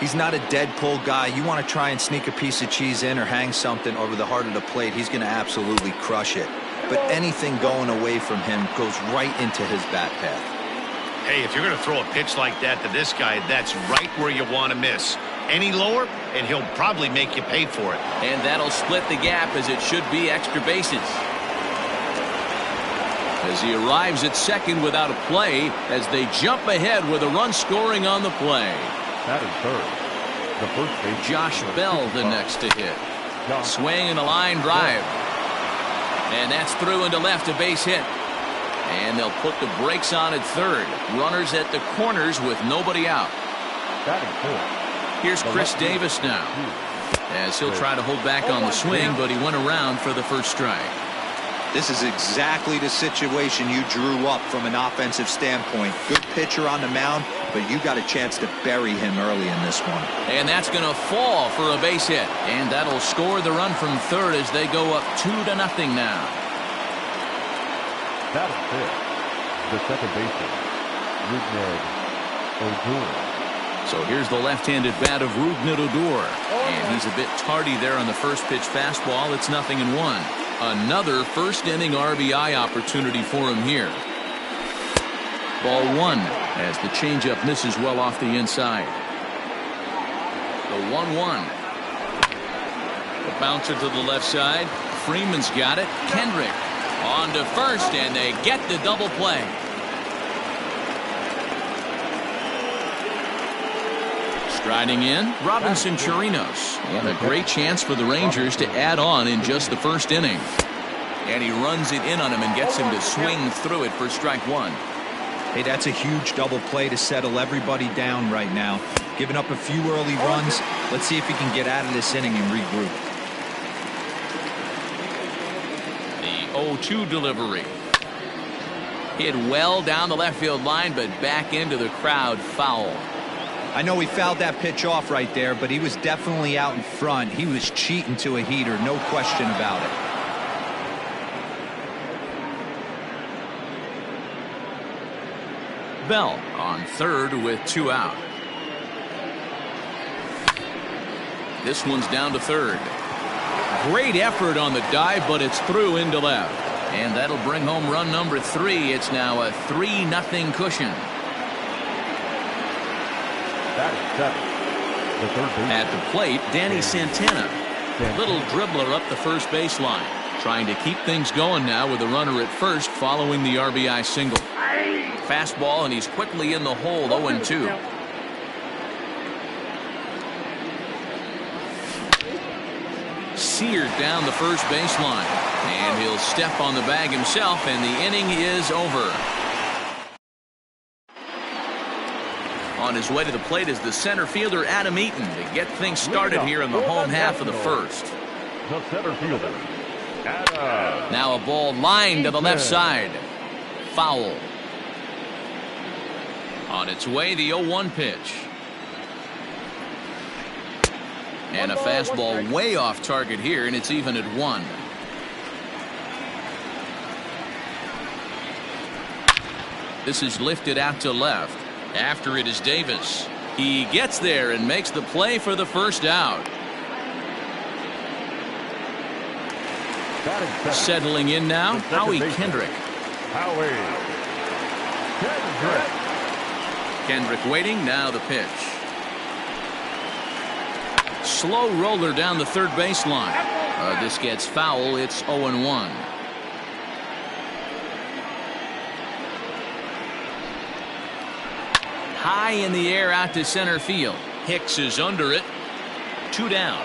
He's not a dead pull guy. You want to try and sneak a piece of cheese in or hang something over the heart of the plate, he's going to absolutely crush it. But anything going away from him goes right into his bat path. Hey, if you're going to throw a pitch like that to this guy, that's right where you want to miss. Any lower, and he'll probably make you pay for it. And that'll split the gap, as it should be extra bases. As he arrives at second without a play, as they jump ahead with a run scoring on the play. That is third. The first base. Josh Bell the next to hit. Swing and a line drive. And that's through into left, a base hit. And they'll put the brakes on at third. Runners at the corners with nobody out. That is fourth. Here's Chris Davis now, as he'll try to hold back on the swing, but he went around for the first strike. This is exactly the situation you drew up from an offensive standpoint. Good pitcher on the mound, but you got a chance to bury him early in this one. And that's going to fall for a base hit. And that'll score the run from third as they go up 2-0 now. That is fifth. The second baseman, Rougned Odor. So here's the left-handed bat of Rougned Odor. And he's a bit tardy there on the first pitch fastball. It's 0-1. Another first-inning RBI opportunity for him here. Ball one as the changeup misses well off the inside. The 1-1. The bouncer to the left side. Freeman's got it. Kendrick on to first, and they get the double play. Striding in, Robinson Chirinos. And a great chance for the Rangers to add on in just the first inning. And he runs it in on him and gets him to swing through it for strike one. Hey, that's a huge double play to settle everybody down right now. Giving up a few early runs. Let's see if he can get out of this inning and regroup. The 0-2 delivery. Hit well down the left field line, but back into the crowd, foul. I know he fouled that pitch off right there, but he was definitely out in front. He was cheating to a heater, no question about it. Bell on third with 2 out. This one's down to third. Great effort on the dive, but it's through into left. And that'll bring home run number 3. It's now a 3-0 cushion. That is seventh. The third baseman. At the plate, Danny Santana. Little dribbler up the first baseline. Trying to keep things going now with a runner at first following the RBI single. Fastball, and he's quickly in the hole, 0-2. Seared down the first baseline. And he'll step on the bag himself, and the inning is over. On his way to the plate is the center fielder, Adam Eaton, to get things started here in the home half of the first. The center fielder, Adam. Now a ball lined to the left side. Foul. On its way, the 0-1 pitch. And a fastball way off target here, and it's even at 1. This is lifted out to left. After it is Davis. He gets there and makes the play for the first out. Settling in now, Howie Kendrick. Kendrick waiting, now the pitch. Slow roller down the third baseline. This gets foul, it's 0-1. High in the air out to center field. Hicks is under it. 2 down.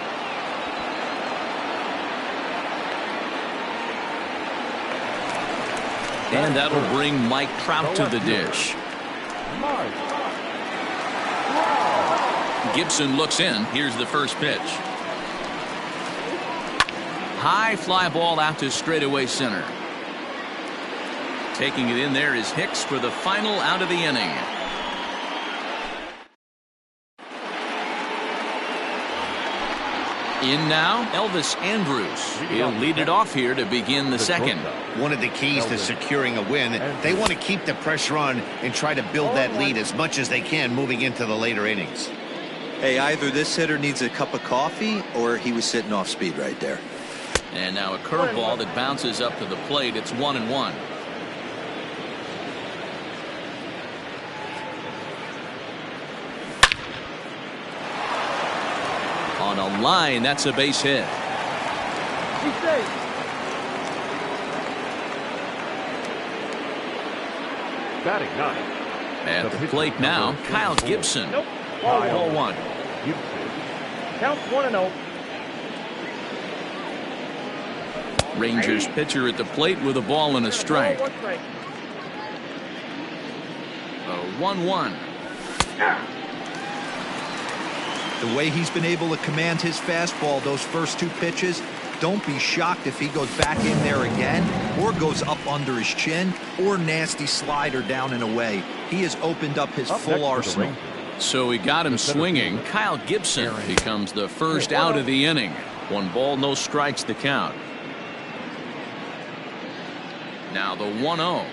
And that'll bring Mike Trout to the dish. Gibson looks in. Here's the first pitch. High fly ball out to straightaway center. Taking it in there is Hicks for the final out of the inning. In now, Elvis Andrus. He'll lead it off here to begin the second. One of the keys to securing a win, they want to keep the pressure on and try to build that lead as much as they can moving into the later innings. Hey, either this hitter needs a cup of coffee or he was sitting off speed right there. And now a curveball that bounces up to the plate. It's 1-1. On a line, that's a base hit. Batting ninth. At the plate now, Kyle Gibson. Nope. Ball one. Gibson. Count 1-0. Rangers pitcher at the plate with a ball and a strike. 1-1. The way he's been able to command his fastball those first two pitches, don't be shocked if he goes back in there again or goes up under his chin or nasty slider down and away. He has opened up his full arsenal. So he got him swinging. Kyle Gibson becomes the first out of the inning. 1 ball, no strikes to count. Now the 1-0.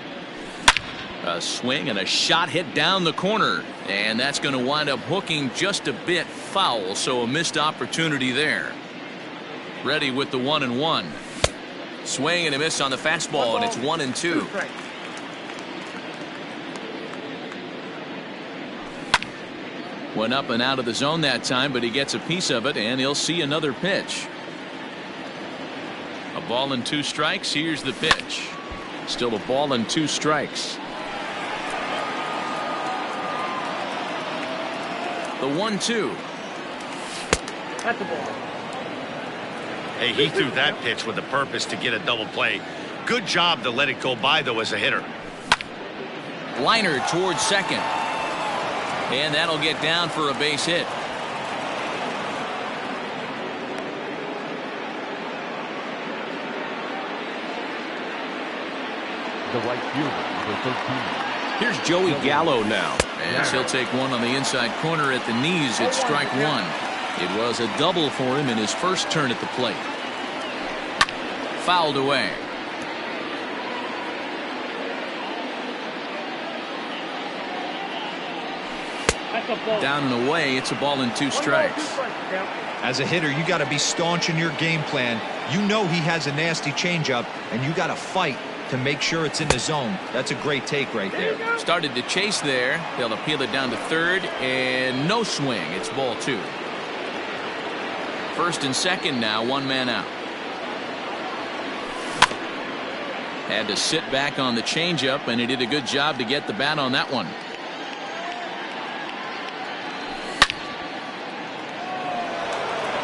A swing and a shot hit down the corner. And that's going to wind up hooking just a bit foul. So a missed opportunity there. Ready with the 1-1. Swing and a miss on the fastball, and it's 1-2. Went up and out of the zone that time, but he gets a piece of it, and he'll see another pitch. A ball and 2 strikes. Here's the pitch. Still a ball and 2 strikes. The 1-2. That's a ball. Hey, he threw that pitch with a purpose to get a double play. Good job to let it go by, though, as a hitter. Liner towards second. And that'll get down for a base hit. The right fielder, number 13. Here's Joey Gallo now. As he'll take one on the inside corner at the knees. It's strike 1. It was a double for him in his first turn at the plate. Fouled away. Down and away. It's a ball and 2 strikes. As a hitter, you got to be staunch in your game plan. You know he has a nasty changeup, and you got to fight to make sure it's in the zone. That's a great take right there. Started to chase there. They'll appeal it down to third, and no swing. It's ball 2. First and second now, 1 man out. Had to sit back on the changeup, and he did a good job to get the bat on that one.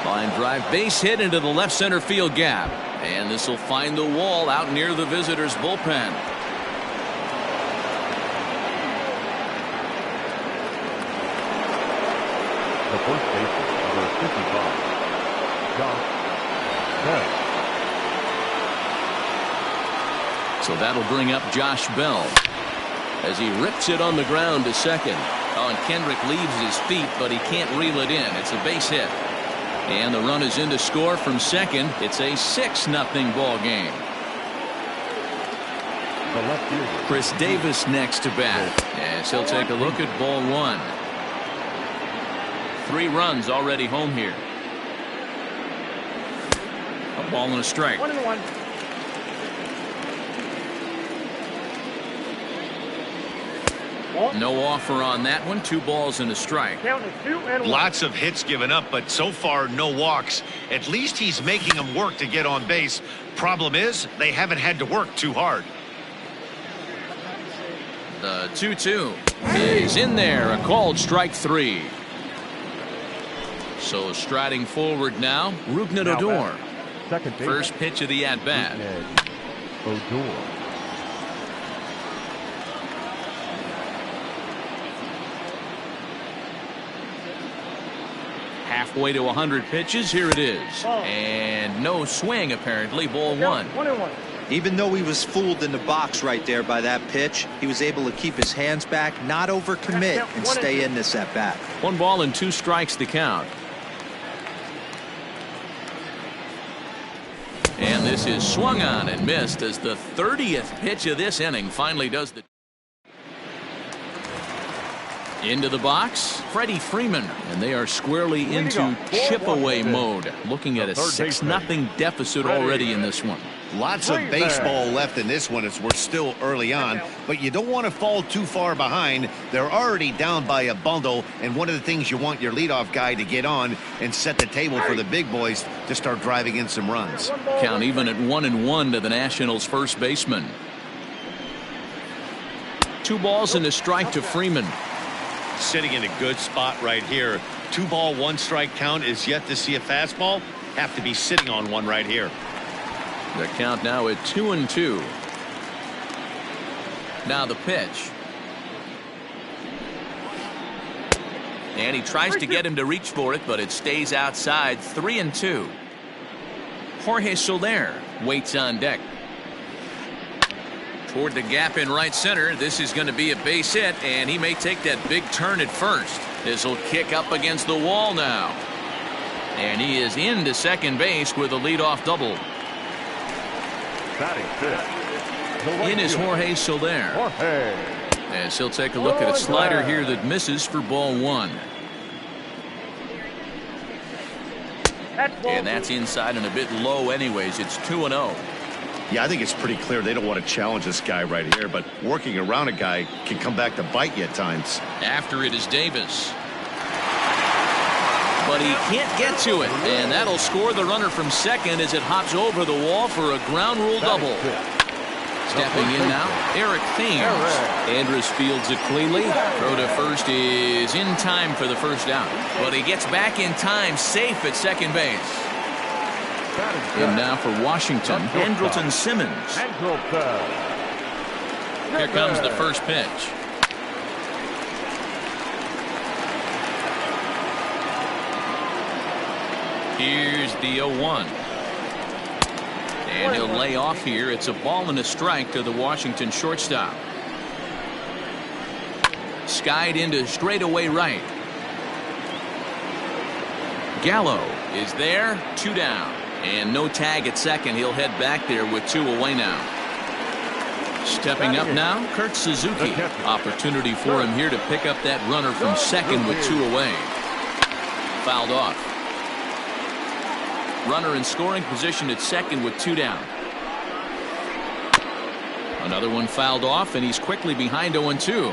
Line drive, base hit into the left center field gap. And this will find the wall out near the visitors' bullpen. The first baseman, number 55, Josh Bell. So that'll bring up Josh Bell as he rips it on the ground to second. Oh, and Kendrick leaves his feet, but he can't reel it in. It's a base hit. And the run is in to score from second. It's a 6-0 ball game. The left fielder, Chris Davis next to bat as he'll take a look at ball 1. 3 runs already home here. A ball and a strike. 1-1. No offer on that one. 2 balls and a strike. Count is 2-1. Lots of hits given up, but so far no walks. At least he's making them work to get on base. Problem is, they haven't had to work too hard. The 2-2 is in there. A called strike 3. So striding forward now, Rougned Odor. second base. First pitch of the at-bat. Odor. Halfway to 100 pitches. Here it is. And no swing, apparently. Ball 1. 1-1. Even though he was fooled in the box right there by that pitch, he was able to keep his hands back, not overcommit, and stay in this at bat. 1 ball and 2 strikes to count. And this is swung on and missed as the 30th pitch of this inning finally does the Into the box, Freddie Freeman, and they are squarely into chip-away mode, looking at a 6-0 deficit already in this one. Lots of baseball left in this one as we're still early on, but you don't want to fall too far behind. They're already down by a bundle, and one of the things you want your leadoff guy to get on and set the table for the big boys to start driving in some runs. Count even at 1-1 to the Nationals' first baseman. 2 balls and a strike to Freeman. Sitting in a good spot right here. 2-ball, 1-strike count is yet to see a fastball. Have to be sitting on one right here. The count now at 2-2. Now the pitch. And he tries to get him to reach for it, but it stays outside. 3-2. Jorge Soler waits on deck. Toward the gap in right center. This is going to be a base hit, and he may take that big turn at first. This will kick up against the wall now. And he is into second base with a leadoff double. In is Jorge Soler. As he'll take a look at a slider here that misses for ball 1. And that's inside and a bit low anyways. It's 2-0. Yeah, I think it's pretty clear they don't want to challenge this guy right here, but working around a guy can come back to bite you at times. After it is Davis. But he can't get to it, and that'll score the runner from second as it hops over the wall for a ground rule double. Stepping in now, Eric Thames. Andrus fields it cleanly. Throw to first is in time for the first out. But he gets back in time, safe at second base. And now for Washington, Andrelton Simmons. Here comes the first pitch. Here's the 0-1. And he'll lay off here. It's a ball and a strike to the Washington shortstop. Skied into straightaway right. Gallo is there. 2 down. And no tag at second. He'll head back there with 2 away now. Stepping up now, Kurt Suzuki. Opportunity for him here to pick up that runner from second with 2 away. Fouled off. Runner in scoring position at second with 2 down. Another one fouled off, and he's quickly behind 0-2.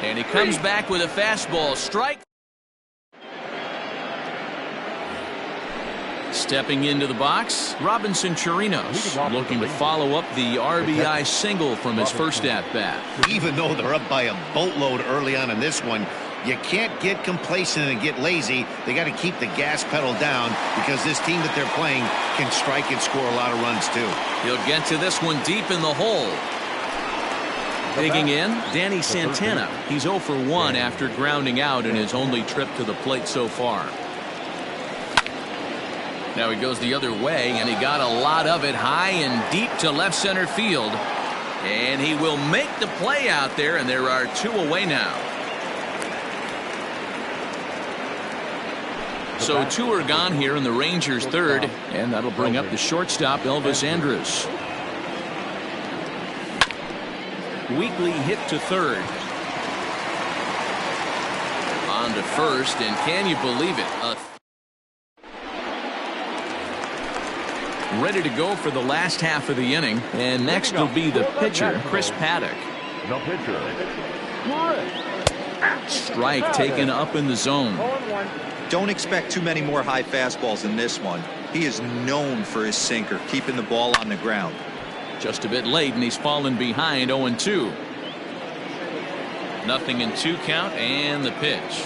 And he comes back with a fastball. Strike. Stepping into the box, Robinson Chirinos looking to follow up the RBI single from his first at-bat. Even though they're up by a boatload early on in this one, you can't get complacent and get lazy. They got to keep the gas pedal down because this team that they're playing can strike and score a lot of runs too. He'll get to this one deep in the hole. Digging in, Danny Santana. He's 0 for 1 after grounding out in his only trip to the plate so far. Now he goes the other way, and he got a lot of it high and deep to left center field. And he will make the play out there, and there are 2 away now. So 2 are gone here in the Rangers' third, and that'll bring up the shortstop, Elvis Andrus. Weekly hit to third. On to first, and can you believe it? Ready to go for the last half of the inning, and next will be the pitcher, Chris Paddock. The pitcher. Strike taken up in the zone. Don't expect too many more high fastballs in this one. He is known for his sinker, keeping the ball on the ground. Just a bit late, and he's fallen behind 0-2. 0-2 count, and the pitch.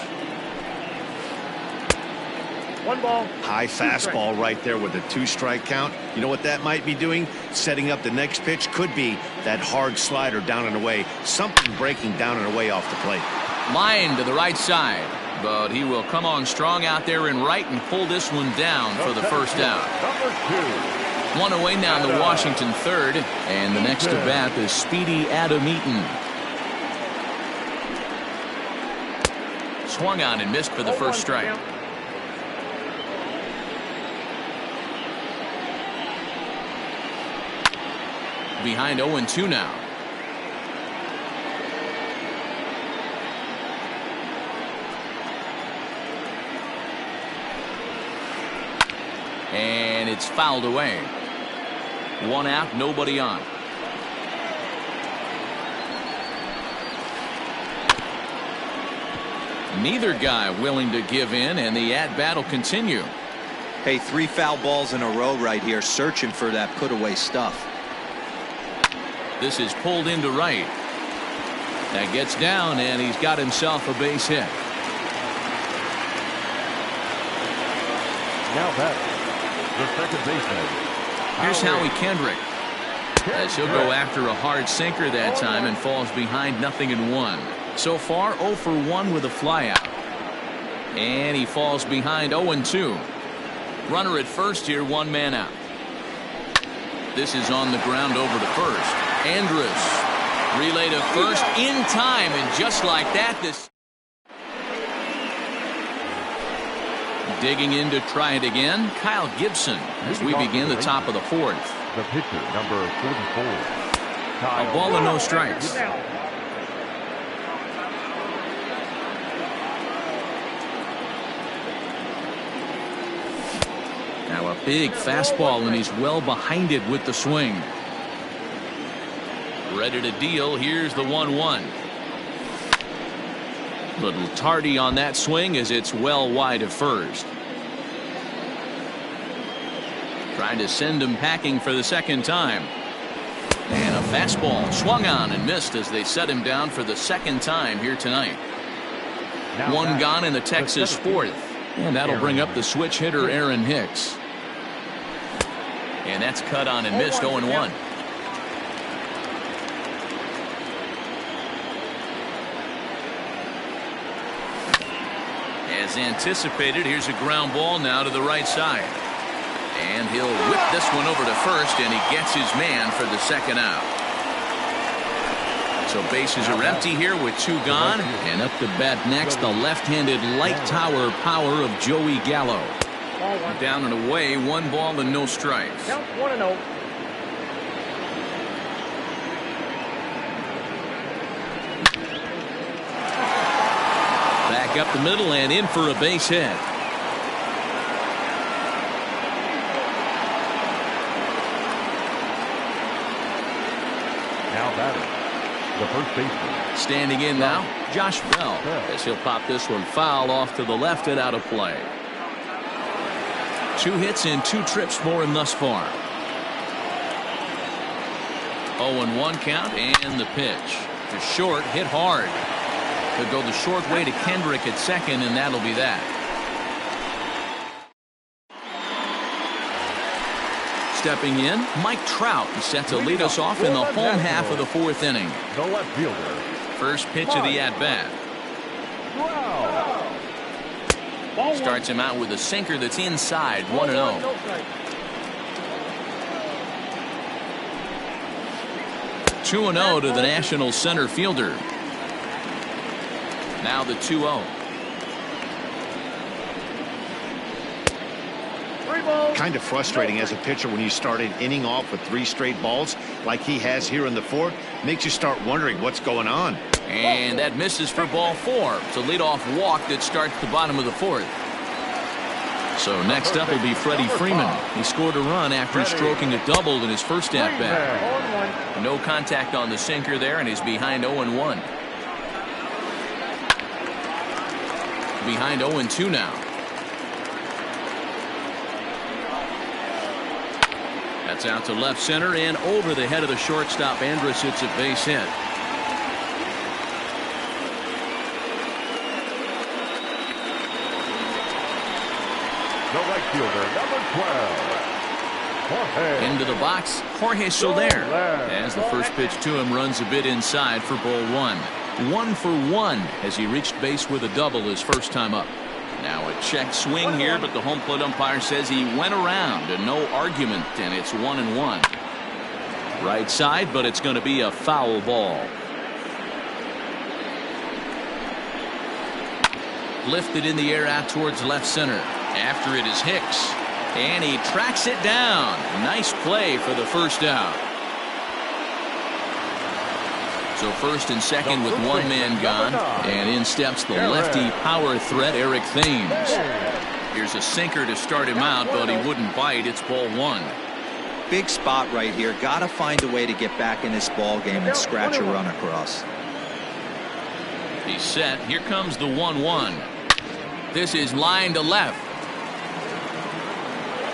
1 ball. High fastball right there with a 2-strike count. You know what that might be doing? Setting up the next pitch. Could be that hard slider down and away. Something breaking down and away off the plate. Line to the right side. But he will come on strong out there in right and pull this one down for the first out. Number 2. 1 away now in the Washington third. And the next to bat is Speedy Adam Eaton. Swung on and missed for the first strike. Behind 0-2 now. it's fouled away. 1 out, nobody on. Neither guy willing to give in, and the at-bat will continue. Hey, 3 foul balls in a row right here, searching for that put-away stuff. This is pulled into right. That gets down, and he's got himself a base hit. Now batting, the second baseman. Here's Howie Kendrick, as he'll go after a hard sinker that time and falls behind 0-1. So far 0 for 1 with a flyout, and he falls behind 0-2. Runner at first here, 1 man out. This is on the ground over to first. Andrus relay to first in time, and just like that, this digging in to try it again, Kyle Gibson, as we begin the top of the 4th. The pitcher, number 44. A ball and no strikes. Now a big fastball, and he's well behind it with the swing. Ready to deal. Here's the 1-1. Little tardy on that swing as it's well wide of first. Trying to send him packing for the second time. And a fastball swung on and missed as they set him down for the second time here tonight. Now 1 gone in the Texas 4th. And that'll bring up the switch hitter Aaron Hicks. And that's cut on and missed. 0-1. As anticipated, here's a ground ball now to the right side. And he'll whip this one over to first, and he gets his man for the second out. So bases are empty here with 2 gone. And up to bat next, the left-handed light tower power of Joey Gallo. Down and away, 1 ball and no strikes. Count 1-0. Back up the middle and in for a base hit. Now batting, the first baseman. Standing in now, Josh Bell, as he'll pop this one foul off to the left and out of play. 2 hits and 2 trips for him thus far. 0-1 count, and the pitch to short, hit hard. Could go the short way to Kendrick at second, and that'll be that. Stepping in, Mike Trout is set to lead us off in the home half of the 4th inning. The left fielder. First pitch of the at-bat. Starts him out with a sinker that's inside. 1-0. 2-0 to the National center fielder. Now the 2-0. Kind of frustrating as a pitcher when you start an inning off with 3 straight balls like he has here in the 4th. Makes you start wondering what's going on. And that misses for ball 4. It's a leadoff walk that starts the bottom of the 4th. So next up will be Freddie Freeman. He scored a run after stroking a double in his first at-bat. No contact on the sinker there, and he's behind 0-1. Behind 0-2 now. That's out to left center and over the head of the shortstop. Andrus hits a base hit. The right fielder, number 12. Jorge. Into the box, Jorge Soler. As the first pitch to him runs a bit inside for ball 1. 1 for 1 as he reached base with a double his first time up. Now a check swing here, but the home plate umpire says he went around and no argument, and it's 1-1. Right side, but it's going to be a foul ball. Lifted in the air out towards left center. After it is Hicks, and he tracks it down. Nice play for the first out. So first and second with 1 man gone, and in steps the lefty power threat Eric Thames. Here's a sinker to start him out, but he wouldn't bite. It's ball 1. Big spot right here. Got to find a way to get back in this ball game and scratch a run across. He's set. Here comes the 1-1. This is line to left.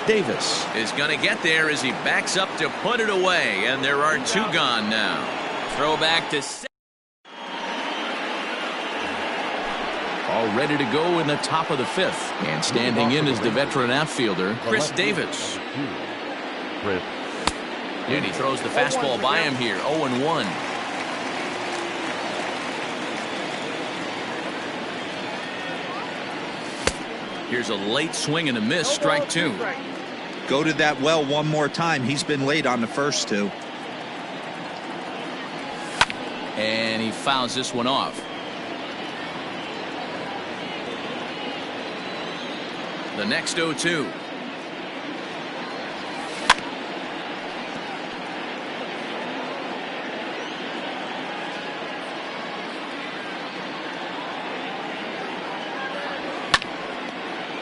Davis is going to get there as he backs up to put it away, and there are 2 gone now. Throw back to all ready to go in the top of the 5th, and standing in is the veteran outfielder Chris Davis. And he throws the fastball by him here. 0-1. Here's a late swing and a miss. Strike 2. Go to that well one more time. He's been late on the first 2. And he fouls this one off. The next 0-2.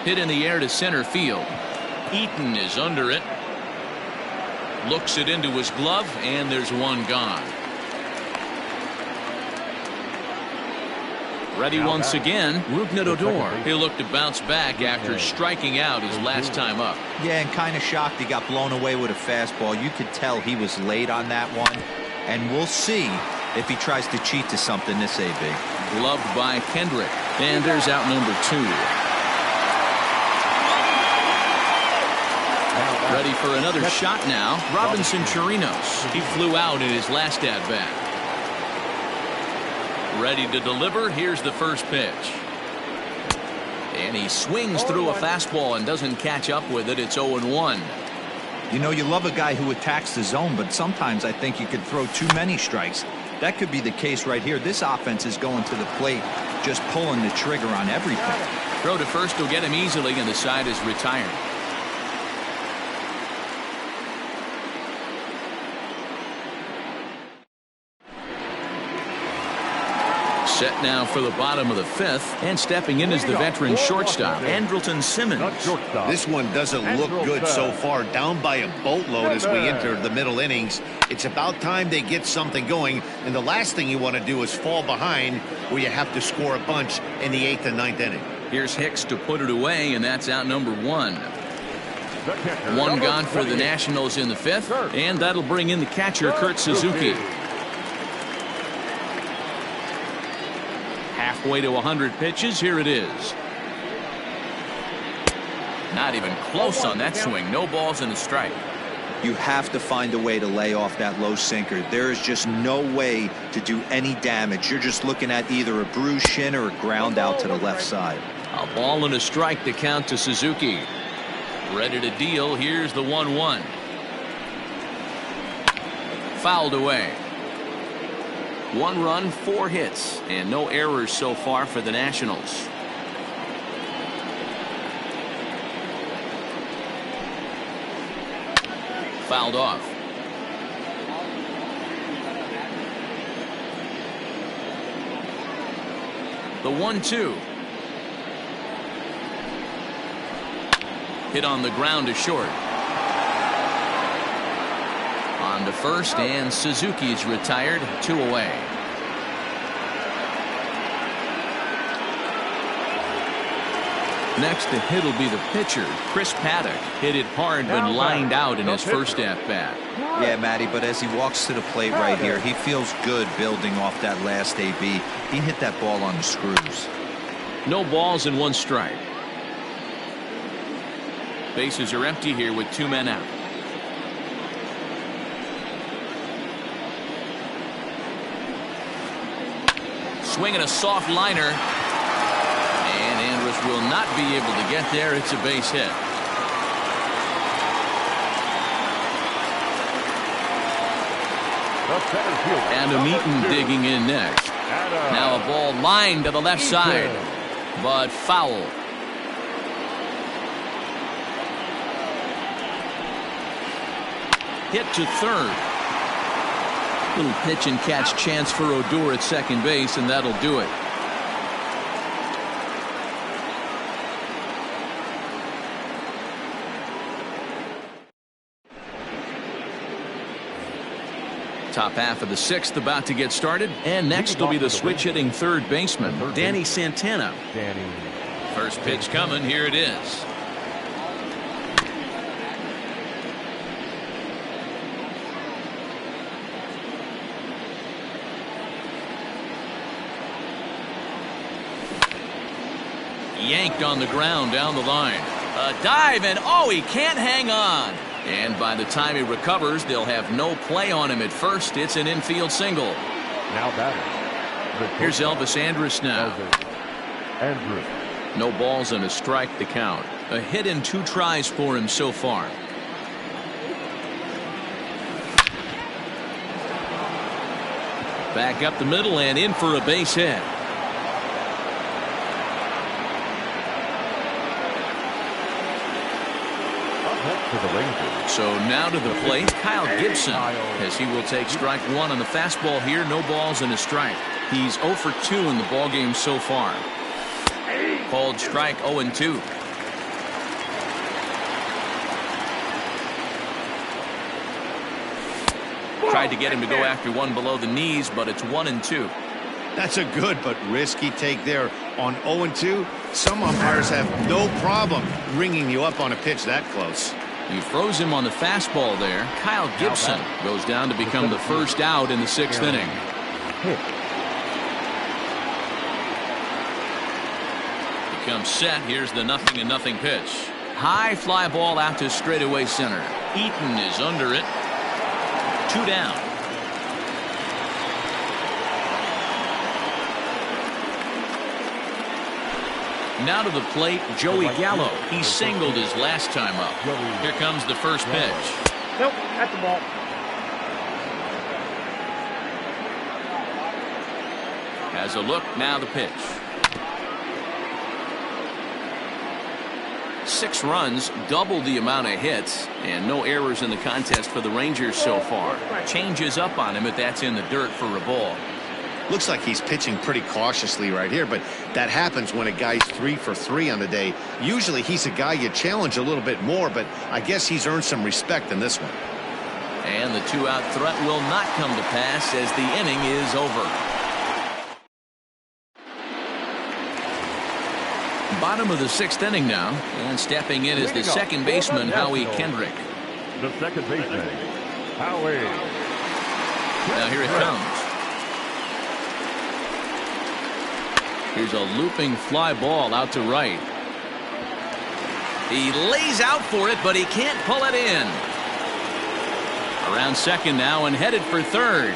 Hit in the air to center field. Eaton is under it. Looks it into his glove, and there's 1 gone. Ready once again, Rougned Odor. He'll look to bounce back after striking out his last time up. Yeah, and kind of shocked he got blown away with a fastball. You could tell he was late on that one. And we'll see if he tries to cheat to something this AB. Gloved by Kendrick. And there's out number 2. Ready for another shot now. Robinson Chirinos. He flew out in his last at-bat. Ready to deliver. Here's the first pitch. And he swings through a fastball and doesn't catch up with it. It's 0-1. You know, you love a guy who attacks the zone, but sometimes I think you could throw too many strikes. That could be the case right here. This offense is going to the plate, just pulling the trigger on everything. Throw to first will get him easily, and the side is retired. Set now for the bottom of the 5th, and stepping in is the veteran shortstop, Andrelton Simmons. This one doesn't look good so far. Down by a boatload as we enter the middle innings. It's about time they get something going, and the last thing you want to do is fall behind where you have to score a bunch in the 8th and 9th inning. Here's Hicks to put it away, and that's out number 1. 1 gone for the Nationals in the 5th, and that'll bring in the catcher, Kurt Suzuki. Halfway to 100 pitches. Here it is. Not even close on that swing. No balls and a strike. You have to find a way to lay off that low sinker. There is just no way to do any damage. You're just looking at either a bruised shin or a ground out to the left side. A ball and a strike to count to Suzuki. Ready to deal. Here's the 1-1. Fouled away. 1 run, 4 hits, and no errors so far for the Nationals. Fouled off. The 1-2. Hit on the ground to short. On to first, and Suzuki's retired. 2 away. Next to hit will be the pitcher, Chris Paddock. Hit it hard but lined out in his first at-bat. Yeah, Matty, but as he walks to the plate right here, he feels good building off that last AB. He hit that ball on the screws. No balls and 1 strike. Bases are empty here with 2 men out. Swinging a soft liner, and Andrus will not be able to get there. It's a base hit. Adam Eaton digging in next. Now a ball lined to the left side, but foul. Hit to third. Little pitch and catch chance for Odor at second base, and that'll do it. Top half of the 6th about to get started, and next will be the switch-hitting third baseman, Danny Santana. First pitch coming. Here it is. Yanked on the ground down the line. A dive, and oh, he can't hang on. And by the time he recovers, they'll have no play on him at first. It's an infield single. Now batting. Here's Elvis Andrus now. Andrus. No balls and a strike to count. A hit in 2 tries for him so far. Back up the middle and in for a base hit. To the Rangers. So now to the plate, Kyle Gibson, as he will take strike 1 on the fastball here. No balls and a strike. He's 0 for 2 in the ballgame so far. Called strike 0-2. Tried to get him to go after one below the knees, but it's 1-2. That's a good but risky take there on 0-2. Some umpires have no problem ringing you up on a pitch that close. He froze him on the fastball there. Kyle Gibson goes down to become the first out in the 6th inning. Becomes set. Here's the 0-0 pitch. High fly ball out to straightaway center. Eaton is under it. 2 down. Now to the plate, Joey Gallo. He singled his last time up. Here comes the first pitch. Nope, at the ball. Has a look, now the pitch. 6 runs, double the amount of hits, and no errors in the contest for the Rangers so far. Changes up on him if that's in the dirt for a ball. Looks like he's pitching pretty cautiously right here, but that happens when a guy's 3 for 3 on the day. Usually he's a guy you challenge a little bit more, but I guess he's earned some respect in this one. And the 2-out threat will not come to pass as the inning is over. Bottom of the 6th inning now, and stepping in is the second baseman, Howie Kendrick. The second baseman, Howie. Now here it comes. Here's a looping fly ball out to right. He lays out for it, but he can't pull it in. Around second now and headed for third.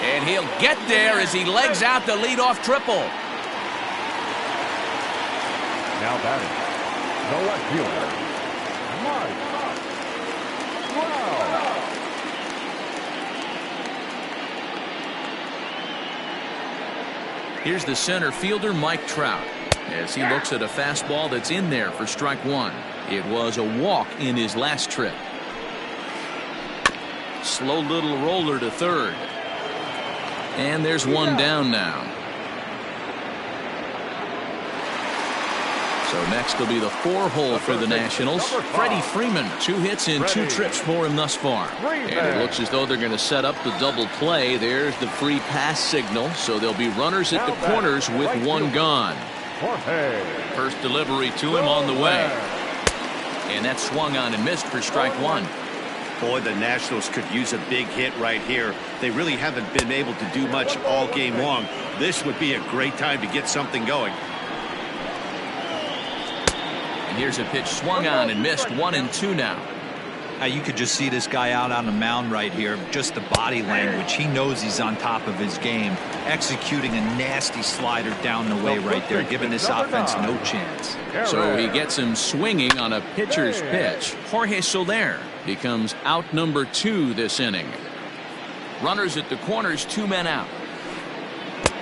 And he'll get there as he legs out the leadoff triple. Now batting. The left fielder, Mike Trout. Here's the center fielder, Mike Trout, as he looks at a fastball that's in there for strike 1. It was a walk in his last trip. Slow little roller to third. And there's one down now. So next will be the 4-hole for the Nationals. Freddie Freeman, 2 hits in 2 trips for him thus far. And it looks as though they're going to set up the double play. There's the free pass signal. So there'll be runners at the corners with 1 gone. First delivery to him on the way. And that swung on and missed for strike 1. Boy, the Nationals could use a big hit right here. They really haven't been able to do much all game long. This would be a great time to get something going. And here's a pitch swung on and missed. 1-2 now. You could just see this guy out on the mound right here. Just the body language. He knows he's on top of his game. Executing a nasty slider down the way right there, giving this offense no chance. So he gets him swinging on a pitcher's pitch. Jorge Soler becomes out number 2 this inning. Runners at the corners, 2 men out.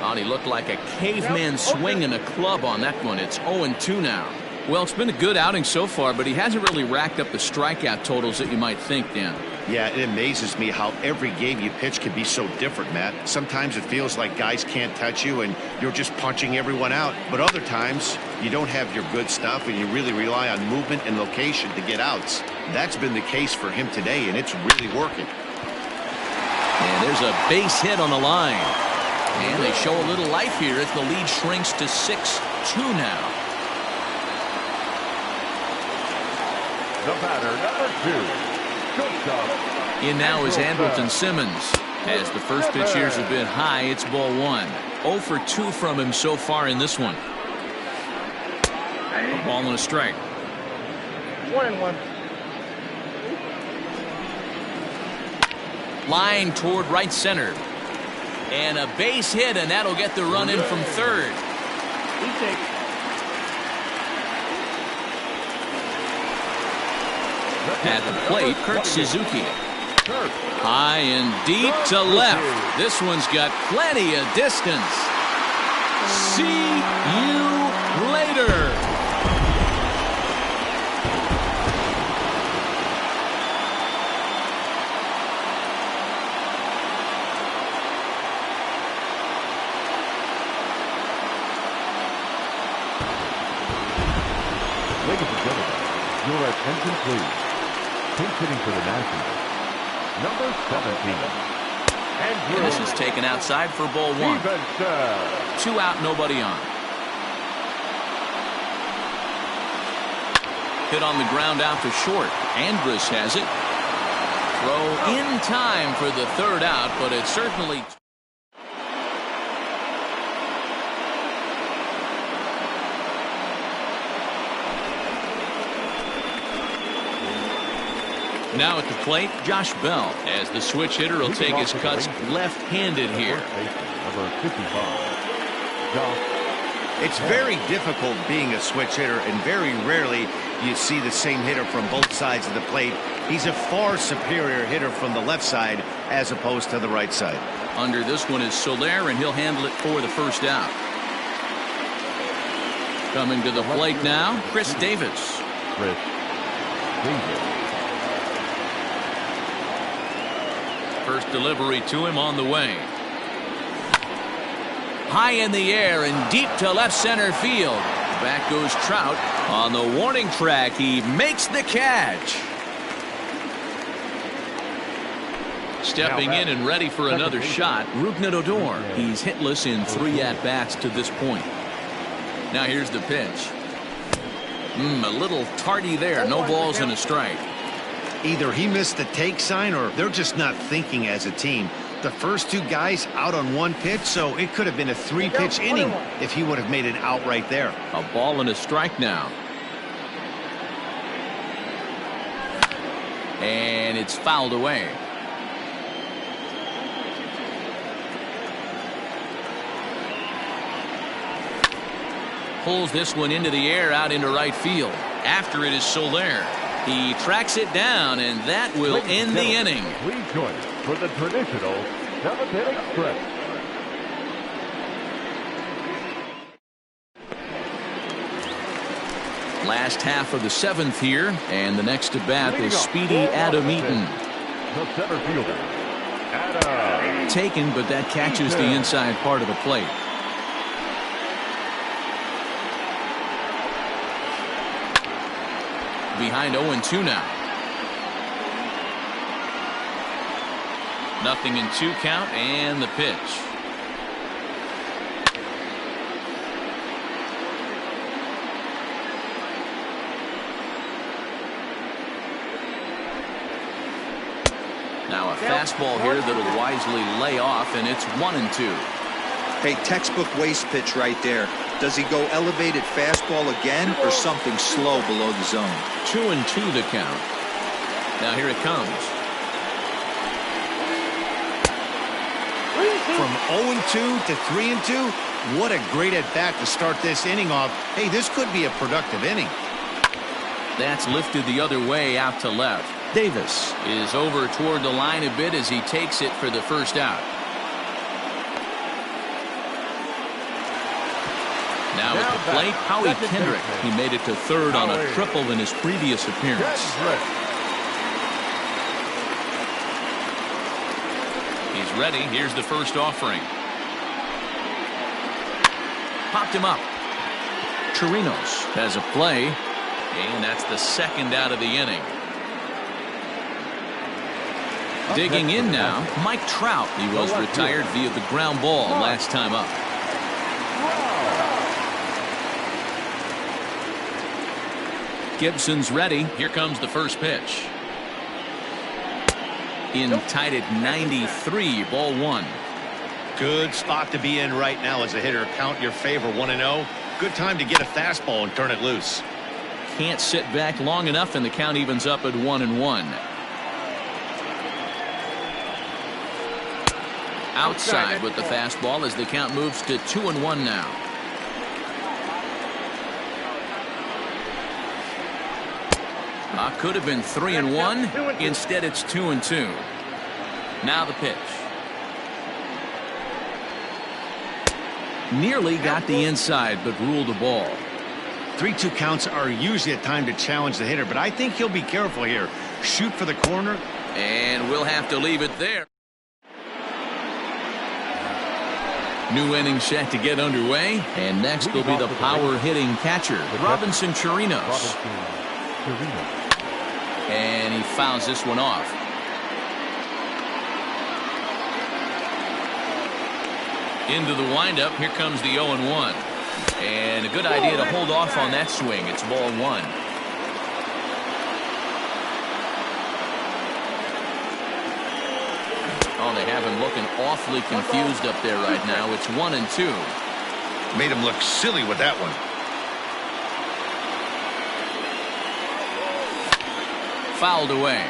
Oh, he looked like a caveman swinging a club on that one. It's 0-2 now. Well, it's been a good outing so far, but he hasn't really racked up the strikeout totals that you might think, Dan. Yeah, it amazes me how every game you pitch can be so different, Matt. Sometimes it feels like guys can't touch you and you're just punching everyone out. But other times you don't have your good stuff and you really rely on movement and location to get outs. That's been the case for him today, and it's really working. And there's a base hit on the line. And they show a little life here as the lead shrinks to 6-2 now. The batter, number 2, shortstop. In now is Andrelton Simmons. As the first pitch here is a bit high, it's ball 1. 0 for 2 from him so far in this one. A ball and a strike. 1-1. Line toward right center. And a base hit, and that'll get the run in from third. At the plate, Kurt Suzuki. High and deep to left. This one's got plenty of distance. See you later. Ladies and gentlemen, your attention please. Pinch hitting for the Nationals, number 17. And this is taken outside for ball 1. 2 out, nobody on. Hit on the ground out to short. Andrus has it. Throw in time for the third out, but it's certainly... Now at the plate, Josh Bell, as the switch hitter will take his cuts left-handed here. Number 55, Josh. It's very difficult being a switch hitter, and very rarely you see the same hitter from both sides of the plate. He's a far superior hitter from the left side as opposed to the right side. Under this one is Soler, and he'll handle it for the first out. Coming to the plate now, Chris Davis. Chris Davis. First delivery to him on the way. High in the air and deep to left center field. Back goes Trout. On the warning track, he makes the catch. Stepping in and ready for another shot, Rougned Odor. He's hitless in 3 at-bats to this point. Now here's the pitch. A little tardy there. No balls and a strike. Either he missed the take sign or they're just not thinking as a team. The first 2 guys out on 1 pitch, so it could have been a 3-pitch inning if he would have made it out right there. A ball and a strike now. And it's fouled away. Pulls this one into the air out into right field. After it is Soler. He tracks it down, and that will end the inning. Please join us for the traditional 7th inning stretch. Last half of the 7th here, and the next at bat is speedy Adam Eaton. The center fielder, Adam. Taken, but that catches the inside part of the plate. Behind 0-2 now. Nothing in 2 count, and the pitch. Now a fastball here that'll wisely lay off, and it's 1-2. Hey, textbook waste pitch right there. Does he go elevated fastball again or something slow below the zone? 2-2 the count. Now here it comes. From 0-2 to 3-2, what a great at-bat to start this inning off. Hey, this could be a productive inning. That's lifted the other way out to left. Davis is over toward the line a bit as he takes it for the first out. Now at the plate, Howie Kendrick. He made it to third on a triple in his previous appearance. He's ready. Here's the first offering. Popped him up. Chirinos has a play, and that's the second out of the inning. Digging in now, Mike Trout. He was retired via the ground ball last time up. Gibson's ready. Here comes the first pitch. In tight at 93, ball one. Good spot to be in right now as a hitter. Count your favor, 1-0. Good time to get a fastball and turn it loose. Can't sit back long enough, and the count evens up at 1-1. Outside with the fastball as the count moves to 2-1 now. Could have been 3-1. Instead, it's 2-2. Now the pitch. Nearly got the inside, but ruled a ball. 3-2 counts are usually a time to challenge the hitter, but I think he'll be careful here. Shoot for the corner. And we'll have to leave it there. New inning set to get underway. And next will be the power-hitting catcher, Robinson Chirinos. And he fouls this one off. Into the windup. Here comes the 0-1. And a good idea to hold off on that swing. It's ball one. Oh, they have him looking awfully confused up there right now. It's 1-2. Made him look silly with that one. Fouled away.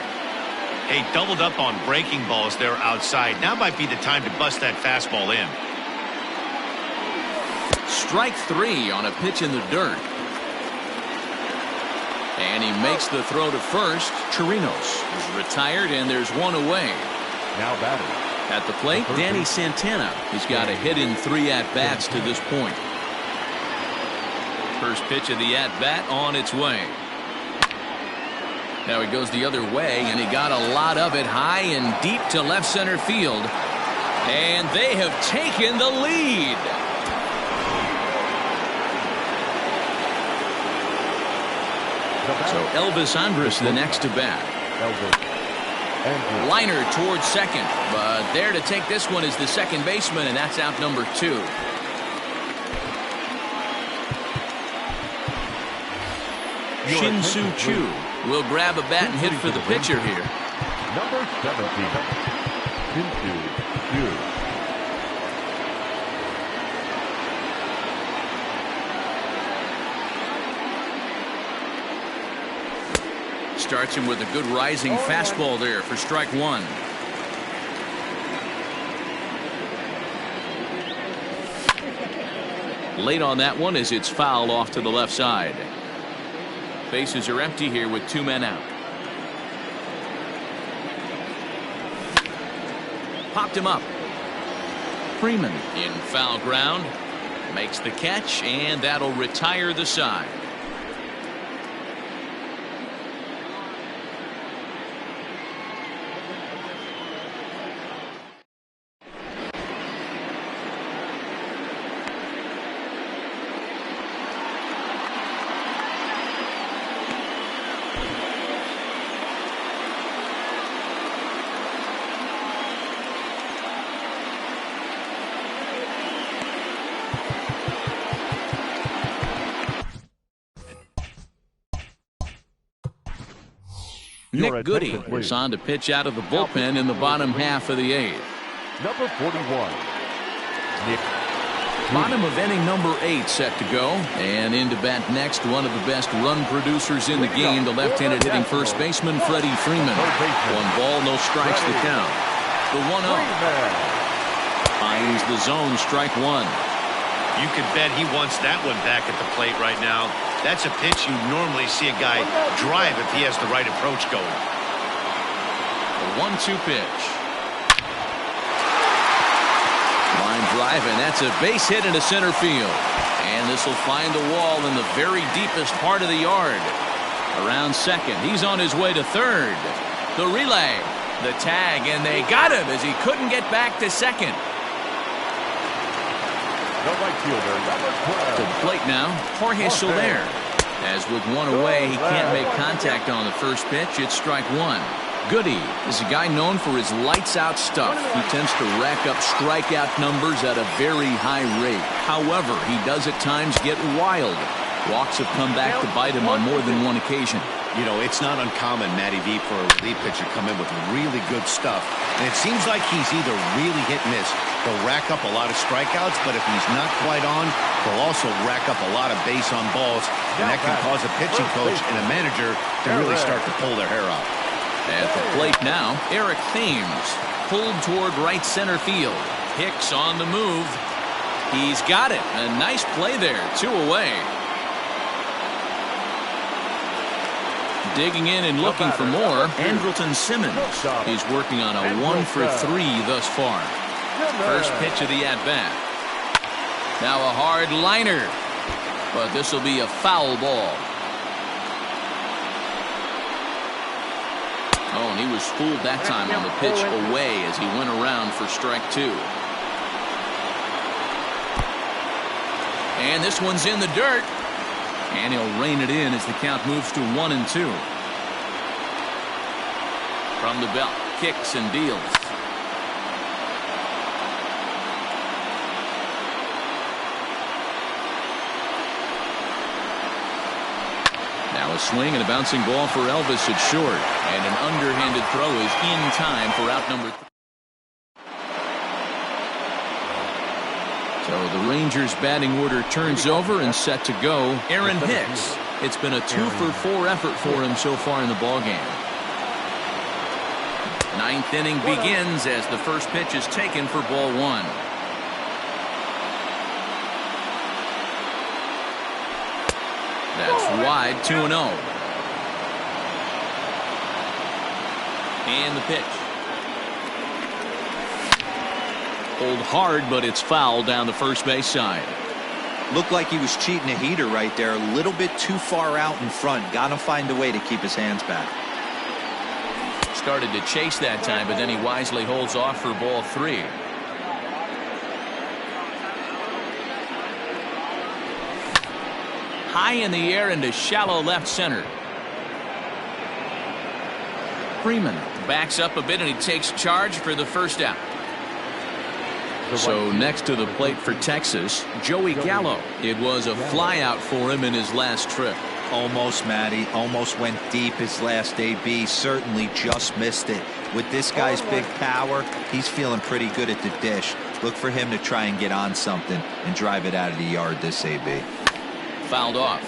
Hey, doubled up on breaking balls there outside. Now might be the time to bust that fastball in. Strike three on a pitch in the dirt. And he makes the throw to first. Chirinos is retired, and there's one away. Now batting. At the plate, Danny Santana. He's got a hit in 3 at-bats to this point. First pitch of the at-bat on its way. Now he goes the other way, and he got a lot of it high and deep to left center field. And they have taken the lead. So Elvis Andrus the next to bat. Liner towards second, but there to take this one is the second baseman, and that's out number 2. Shin-Soo Choo will grab a bat and hit for the pitcher here. Number 17, Shin-Soo Choo. Starts him with a good rising fastball there for strike one. Late on that one as it's fouled off to the left side. Bases are empty here with 2 men out. Popped him up. Freeman in foul ground. Makes the catch, and that'll retire the side. Nick Goody is on to pitch out of the bullpen in the bottom half of the 8th. Number 41, Nick. Bottom of inning number 8 set to go. And in to bat next, one of the best run producers in the game, the left-handed hitting first baseman, Freddie Freeman. 1 ball, no strikes the count. The 1-0. Finds the zone, strike 1. You could bet he wants that one back at the plate right now. That's a pitch you normally see a guy drive if he has the right approach going. The 1-2 pitch. Line drive, and that's a base hit into center field. And this will find the wall in the very deepest part of the yard. Around second. He's on his way to third. The relay. The tag, and they got him as he couldn't get back to second. The right fielder, number 12. To the plate now, Jorge Soler. As with one away, he can't make contact on the first pitch. It's strike 1. Goody is a guy known for his lights-out stuff. He tends to rack up strikeout numbers at a very high rate. However, he does at times get wild. Walks have come back to bite him on more than one occasion. You know, it's not uncommon, Matty V, for a relief pitcher to come in with really good stuff. And it seems like he's either really hit and miss. He'll rack up a lot of strikeouts, but if he's not quite on, he'll also rack up a lot of base on balls. And that can cause a pitching coach and a manager to really start to pull their hair out. At the plate now, Eric Thames pulled toward right center field. Hicks on the move. He's got it. A nice play there. 2 away. Digging in and looking for more, Andrelton Simmons. He's working on a 1-for-3 thus far. First pitch of the at-bat. Now a hard liner, but this will be a foul ball. Oh, and he was fooled that time on the pitch away as he went around for strike 2. And this one's in the dirt. And he'll rein it in as the count moves to 1-2. From the belt, kicks and deals. Now a swing and a bouncing ball for Elvis at short. And an underhanded throw is in time for out number 3. So the Rangers batting order turns over and set to go. Aaron Hicks. It's been a 2-for-4 effort for him so far in the ballgame. 9th inning begins as the first pitch is taken for ball 1. That's wide, 2-0. And the pitch. Pulled hard, but it's foul down the first base side. Looked like he was cheating a heater right there. A little bit too far out in front. Got to find a way to keep his hands back. Started to chase that time, but then he wisely holds off for ball 3. High in the air into shallow left center. Freeman backs up a bit and he takes charge for the first out. So next to the plate for Texas, Joey Gallo. It was a flyout for him in his last trip. Almost, Matty. Almost went deep his last AB. Certainly just missed it. With this guy's big power, he's feeling pretty good at the dish. Look for him to try and get on something and drive it out of the yard this AB. Fouled off.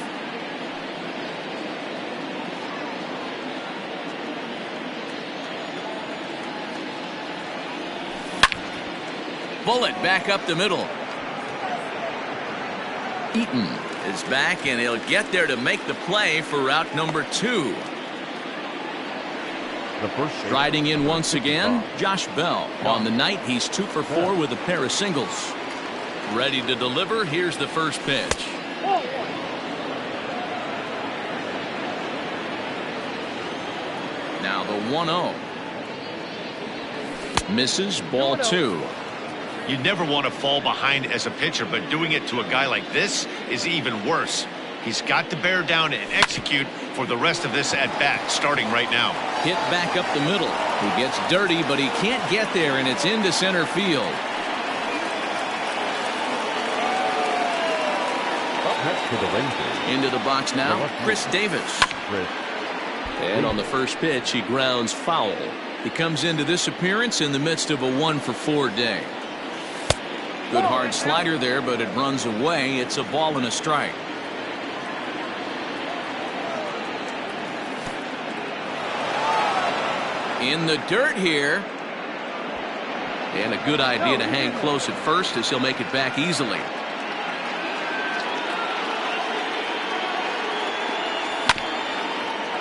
Bullet back up the middle. Eaton is back, and he'll get there to make the play for out number 2. Riding in once again, Josh Bell. On the night, he's 2-for-4 with a pair of singles. Ready to deliver. Here's the first pitch. Now the 1-0. Misses, ball 2. You never want to fall behind as a pitcher, but doing it to a guy like this is even worse. He's got to bear down and execute for the rest of this at-bat, starting right now. Hit back up the middle. He gets dirty, but he can't get there, and it's into center field. Up next for the Rangers. Into the box now, Chris Davis. And on the first pitch, he grounds foul. He comes into this appearance in the midst of a 1-for-4 day. Good hard slider there, but it runs away. It's a ball and a strike. In the dirt here. And a good idea to hang close at first as he'll make it back easily.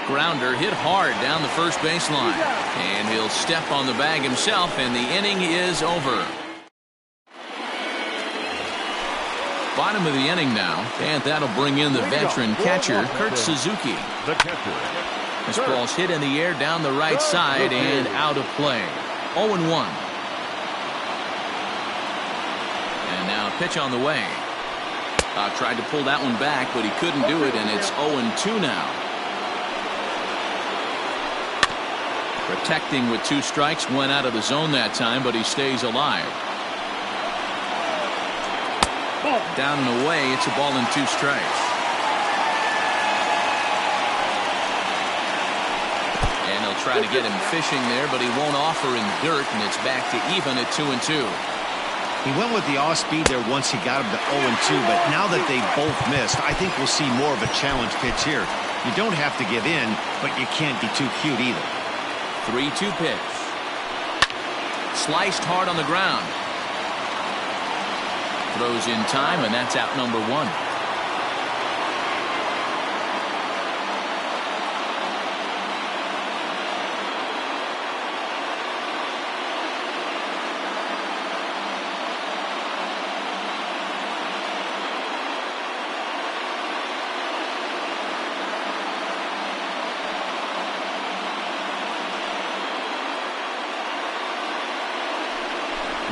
Grounder hit hard down the first baseline. And he'll step on the bag himself, and the inning is over. Bottom of the inning now, and that'll bring in the veteran catcher, Kurt Suzuki. The catcher. This ball's hit in the air down the right side and out of play. 0-1. And now a pitch on the way. Tried to pull that one back, but he couldn't do it, and it's 0-2 now. Protecting with 2 strikes, went out of the zone that time, but he stays alive. Down and away, it's a ball and 2 strikes. And they'll try to get him fishing there, but he won't offer in dirt, and it's back to even at 2-2. He went with the off speed there once he got him to 0-2, but now that they both missed, I think we'll see more of a challenge pitch here. You don't have to give in, but you can't be too cute either. 3-2 pitch. Sliced hard on the ground. Throws in time, and that's out number 1.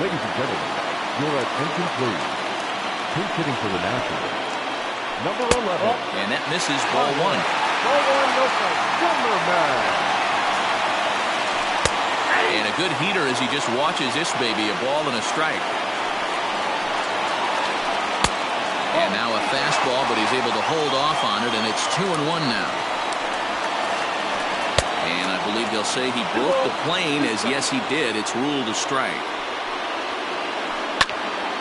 Ladies and gentlemen, your attention please. Pinch hitting for the Nationals, number 11. And that misses, ball 1. Ball 1, no strike. Zimmerman. And a good heater as he just watches this baby, a ball and a strike. And now a fastball, but he's able to hold off on it, and it's 2-1 now. And I believe they'll say he broke the plane, as yes he did. It's ruled a strike.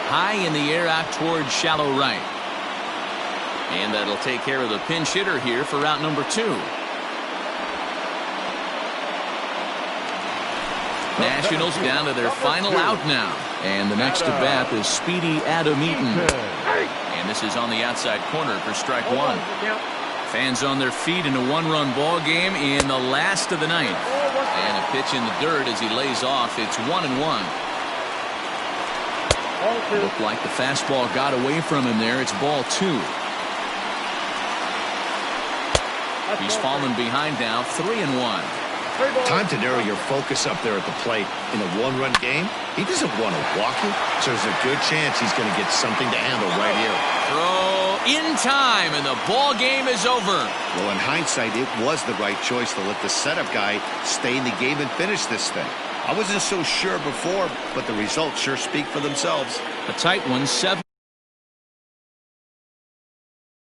High in the air out towards shallow right. And that'll take care of the pinch hitter here for route number 2. Nationals down to their final out now. And the next at bat is Speedy Adam Eaton. And this is on the outside corner for strike 1. Fans on their feet in a 1-run ball game in the last of the 9th. And a pitch in the dirt as he lays off. It's 1-1. Looked like the fastball got away from him there. It's ball 2. He's fallen behind now, 3-1. Time to narrow your focus up there at the plate. In a 1-run game, he doesn't want to walk you, so there's a good chance he's going to get something to handle right here. Throw in time, and the ball game is over. Well, in hindsight, it was the right choice to let the setup guy stay in the game and finish this thing. I wasn't so sure before, but the results sure speak for themselves. A tight one, 7.